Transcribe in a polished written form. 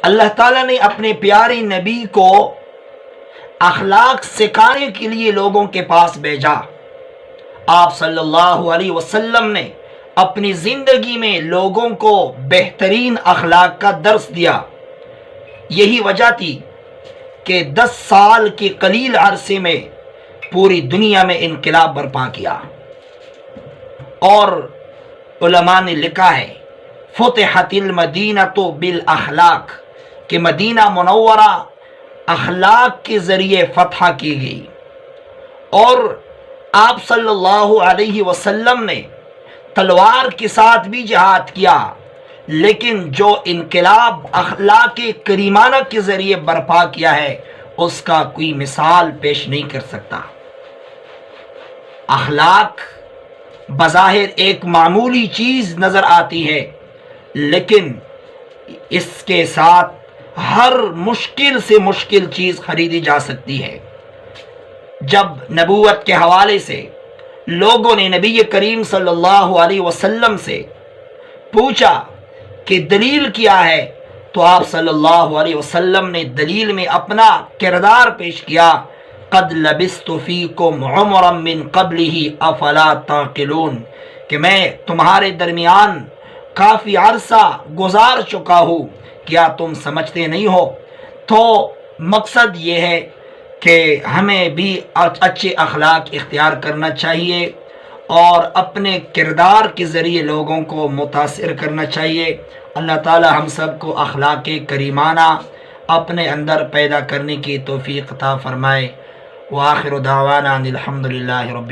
اللہ تعالیٰ نے اپنے پیارے نبی کو اخلاق سکھانے کے لیے لوگوں کے پاس بھیجا۔ آپ صلی اللہ علیہ وسلم نے اپنی زندگی میں لوگوں کو بہترین اخلاق کا درس دیا۔ یہی وجہ تھی کہ 10 سال کے قلیل عرصے میں پوری دنیا میں انقلاب برپا کیا، اور علماء نے لکھا ہے فتحت المدینہ بالاخلاق کہ مدینہ منورہ اخلاق کے ذریعے فتح کی گئی۔ اور آپ صلی اللہ علیہ وسلم نے تلوار کے ساتھ بھی جہاد کیا، لیکن جو انقلاب اخلاق کریمانہ کے ذریعے برپا کیا ہے اس کا کوئی مثال پیش نہیں کر سکتا۔ اخلاق بظاہر ایک معمولی چیز نظر آتی ہے، لیکن اس کے ساتھ ہر مشکل سے مشکل چیز خریدی جا سکتی ہے۔ جب نبوت کے حوالے سے لوگوں نے نبی کریم صلی اللہ علیہ وسلم سے پوچھا کہ دلیل کیا ہے، تو آپ صلی اللہ علیہ وسلم نے دلیل میں اپنا کردار پیش کیا، قد لبثت فیکم عمرا من قبلہ افلا تعقلون، کہ میں تمہارے درمیان کافی عرصہ گزار چکا ہوں، کیا تم سمجھتے نہیں ہو؟ تو مقصد یہ ہے کہ ہمیں بھی اچھے اخلاق اختیار کرنا چاہیے اور اپنے کردار کے ذریعے لوگوں کو متاثر کرنا چاہیے۔ اللہ تعالی ہم سب کو اخلاق کریمانہ اپنے اندر پیدا کرنے کی توفیق عطا فرمائے۔ وآخر دعوانا ان الحمد للہ رب